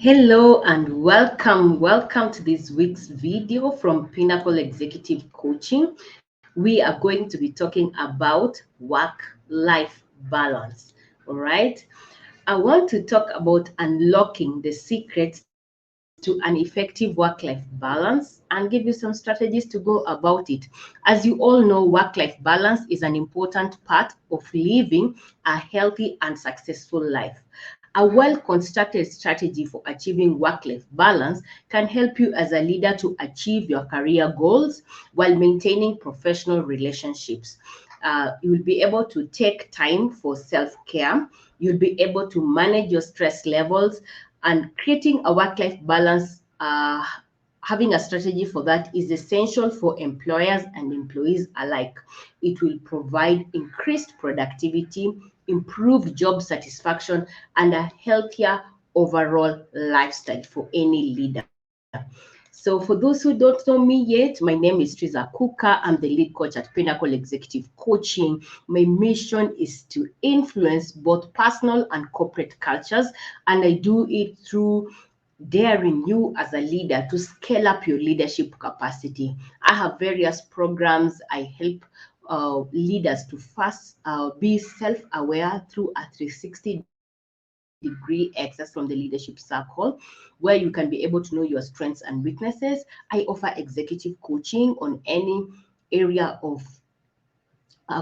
Hello and welcome to this week's video from Pinnacle Executive Coaching. We are going to be talking about work-life balance. All right. I want to talk about unlocking the secrets to an effective work-life balance and give you some strategies to go about it. As you all know, work-life balance is an important part of living a healthy and successful life. A well-constructed strategy for achieving work-life balance can help you as a leader to achieve your career goals while maintaining professional relationships. You will be able to take time for self-care. You'll be able to manage your stress levels, and creating a work-life balance. Having a strategy for that is essential for employers and employees alike. It will provide increased productivity, improved job satisfaction, and a healthier overall lifestyle for any leader. So, for those who don't know me yet, my name is Triza Kuka. I'm the lead coach at Pinnacle Executive Coaching. My mission is to influence both personal and corporate cultures, and I do it through daring you as a leader to scale up your leadership capacity. I have various programs. I help leaders to first be self-aware through a 360-degree access from the leadership circle, where you can be able to know your strengths and weaknesses. I offer executive coaching on any area of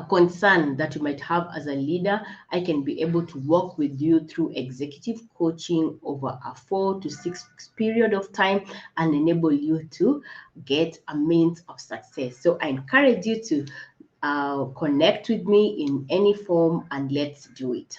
concern that you might have as a leader. I can be able to work with you through executive coaching over a 4 to 6 weeks period of time and enable you to get a means of success. So I encourage you to connect with me in any form and let's do it.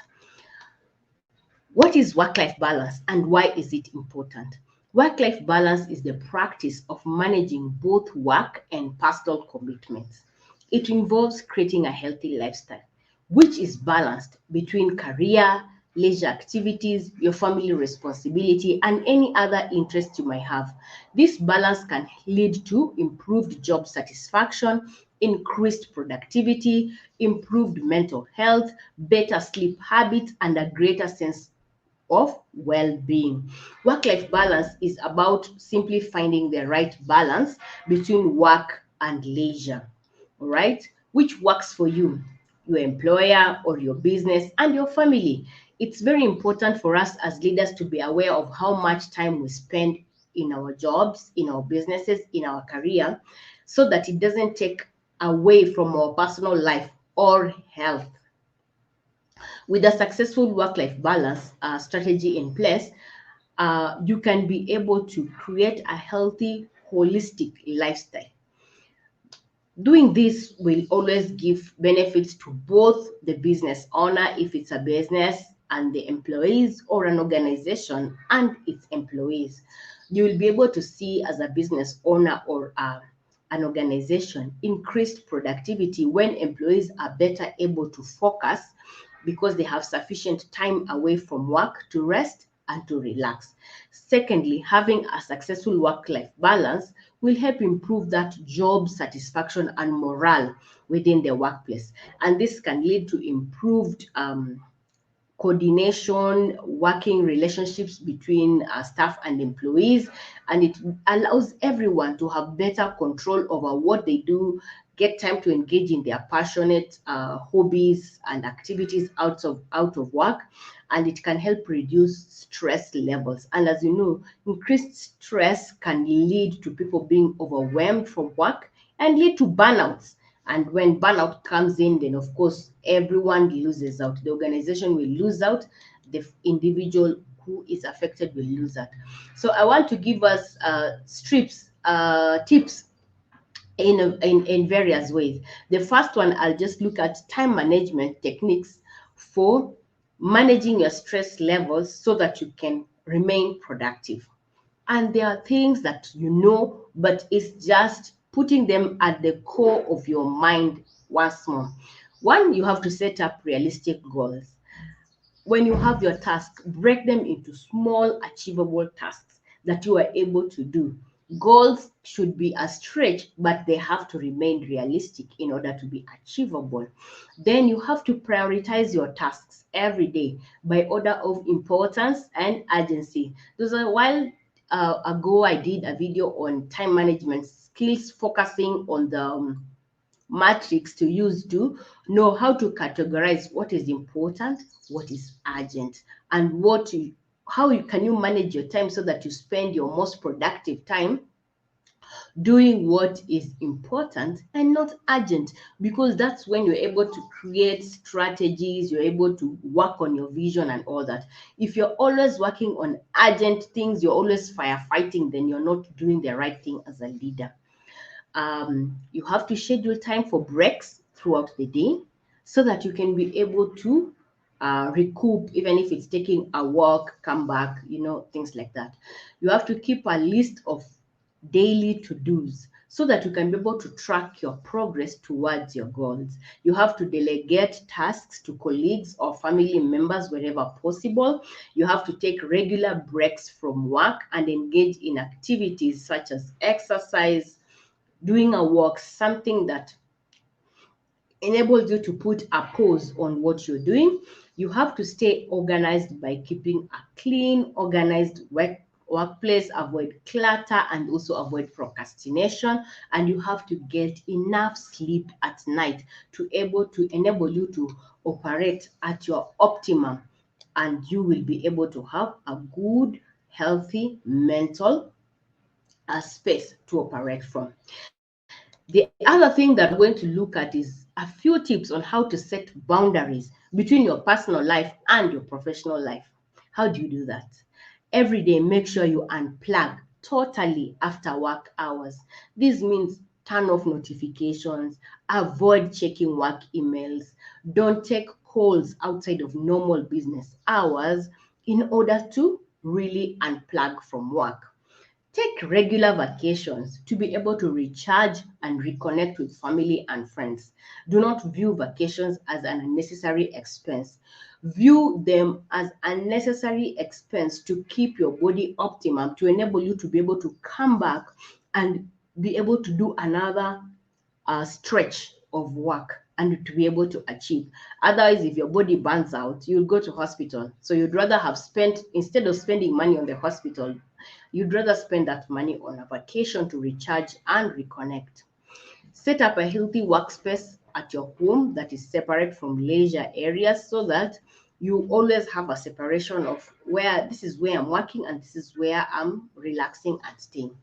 What is work-life balance and why is it important? Work-life balance is the practice of managing both work and personal commitments. It involves creating a healthy lifestyle, which is balanced between career, leisure activities, your family responsibility, and any other interest you might have. This balance can lead to improved job satisfaction, increased productivity, improved mental health, better sleep habits, and a greater sense of well-being. Work-life balance is about simply finding the right balance between work and leisure. All right, which works for you, your employer or your business and your family. It's very important for us as leaders to be aware of how much time we spend in our jobs, in our businesses, in our career, so that it doesn't take away from our personal life or health. With a successful work-life balance strategy in place, you can be able to create a healthy, holistic lifestyle. Doing this will always give benefits to both the business owner, if it's a business, and the employees, or an organization and its employees. You will be able to see as a business owner or an organization increased productivity when employees are better able to focus because they have sufficient time away from work to rest and to relax. Secondly, having a successful work-life balance will help improve that job satisfaction and morale within the workplace. And this can lead to improved coordination, working relationships between staff and employees, and it allows everyone to have better control over what they do, get time to engage in their passionate hobbies and activities out of work, and it can help reduce stress levels. And as you know, increased stress can lead to people being overwhelmed from work and lead to burnouts. And when burnout comes in, then of course everyone loses out. The organization will lose out. The individual who is affected will lose out. So I want to give us tips in various ways. The first one, I'll just look at time management techniques for managing your stress levels so that you can remain productive. And there are things that you know, but it's just putting them at the core of your mind once more. One, you have to set up realistic goals. When you have your task, break them into small, achievable tasks that you are able to do. Goals should be a stretch, but they have to remain realistic in order to be achievable. Then you have to prioritize your tasks every day by order of importance and urgency. There's a while ago, I did a video on time management skills, focusing on the matrix to use to know how to categorize what is important, what is urgent, and can you manage your time so that you spend your most productive time doing what is important and not urgent, because that's when you're able to create strategies, you're able to work on your vision and all that. If you're always working on urgent things, you're always firefighting, then you're not doing the right thing as a leader. You have to schedule time for breaks throughout the day so that you can be able to recoup, even if it's taking a walk, come back, things like that. You have to keep a list of daily to-dos so that you can be able to track your progress towards your goals. You have to delegate tasks to colleagues or family members wherever possible. You have to take regular breaks from work and engage in activities such as exercise, doing a walk, something that enables you to put a pause on what you're doing. You have to stay organized by keeping a clean, organized workplace, avoid clutter, and also avoid procrastination. And you have to get enough sleep at night to enable you to operate at your optimum, and you will be able to have a good, healthy mental space to operate from. The other thing that we're going to look at is a few tips on how to set boundaries between your personal life and your professional life. How do you do that? Every day, make sure you unplug totally after work hours. This means turn off notifications, avoid checking work emails, don't take calls outside of normal business hours in order to really unplug from work. Take regular vacations to be able to recharge and reconnect with family and friends. Do not view vacations as an unnecessary expense. View them as unnecessary expense to keep your body optimum, to enable you to be able to come back and be able to do another stretch of work and to be able to achieve. Otherwise, if your body burns out, you'll go to hospital. So you'd rather have spent, instead of spending money on the hospital, you'd rather spend that money on a vacation to recharge and reconnect. Set up a healthy workspace at your home that is separate from leisure areas so that you always have a separation of where this is where I'm working and this is where I'm relaxing and staying.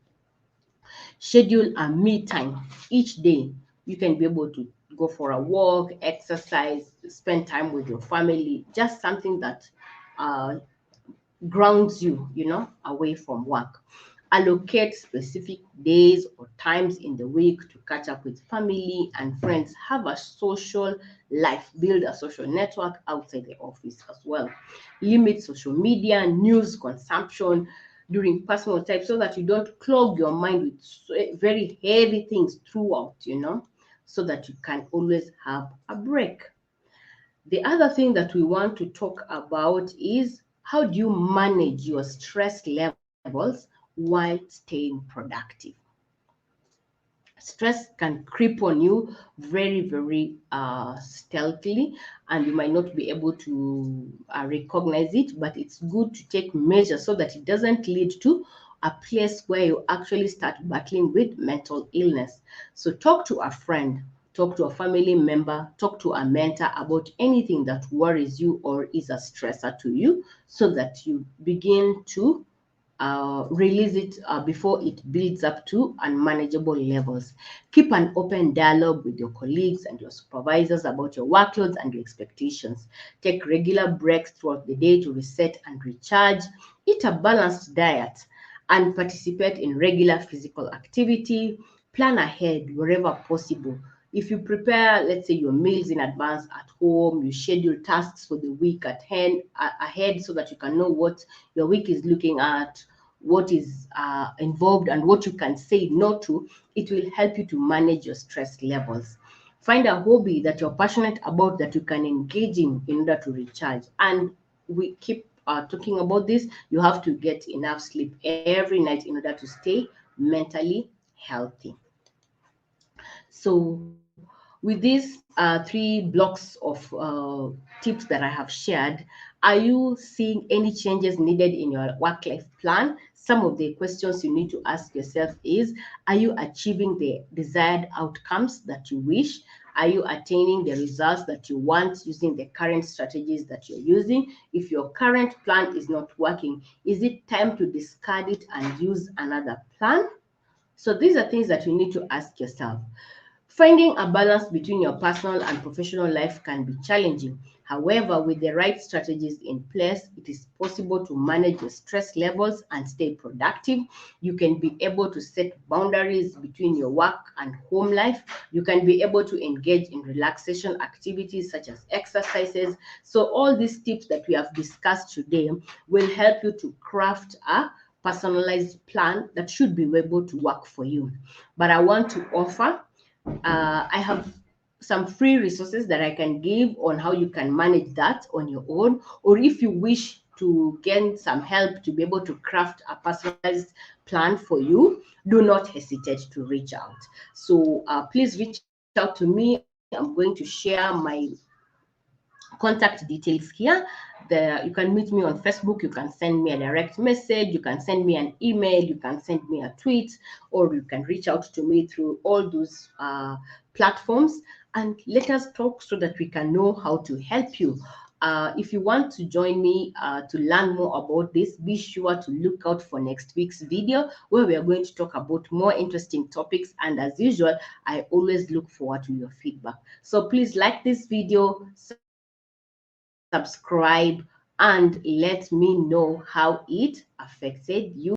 Schedule a me time each day. You can be able to go for a walk, exercise, spend time with your family, just something that uh, grounds you, away from work. Allocate specific days or times in the week to catch up with family and friends. Have a social life, build a social network outside the office as well. Limit social media, news consumption during personal time so that you don't clog your mind with very heavy things throughout, so that you can always have a break. The other thing that we want to talk about is how do you manage your stress levels while staying productive? Stress can creep on you very, very stealthily, and you might not be able to recognize it, but it's good to take measures so that it doesn't lead to a place where you actually start battling with mental illness. So talk to a friend, talk to a family member, talk to a mentor about anything that worries you or is a stressor to you so that you begin to release it before it builds up to unmanageable levels. Keep an open dialogue with your colleagues and your supervisors about your workloads and your expectations. Take regular breaks throughout the day to reset and recharge. Eat a balanced diet and participate in regular physical activity. Plan ahead wherever possible. If you prepare, let's say, your meals in advance at home, you schedule tasks for the week ahead so that you can know what your week is looking at, what is involved, and what you can say no to, it will help you to manage your stress levels. Find a hobby that you're passionate about that you can engage in order to recharge. And we keep talking about this. You have to get enough sleep every night in order to stay mentally healthy. So with these three blocks of tips that I have shared, are you seeing any changes needed in your work-life plan? Some of the questions you need to ask yourself is, are you achieving the desired outcomes that you wish? Are you attaining the results that you want using the current strategies that you're using? If your current plan is not working, is it time to discard it and use another plan? So these are things that you need to ask yourself. Finding a balance between your personal and professional life can be challenging. However, with the right strategies in place, it is possible to manage your stress levels and stay productive. You can be able to set boundaries between your work and home life. You can be able to engage in relaxation activities such as exercises. So all these tips that we have discussed today will help you to craft a personalized plan that should be able to work for you. But I want to offer I have some free resources that I can give on how you can manage that on your own, or if you wish to gain some help to be able to craft a personalized plan for you, do not hesitate to reach out. So please reach out to me. I'm going to share my contact details here. You can meet me on Facebook. You can send me a direct message. You can send me an email. You can send me a tweet, or you can reach out to me through all those platforms, and let us talk so that we can know how to help you. If you want to join me to learn more about this, be sure to look out for next week's video where we are going to talk about more interesting topics. And as usual, I always look forward to your feedback. So please like this video, subscribe, and let me know how it affected you.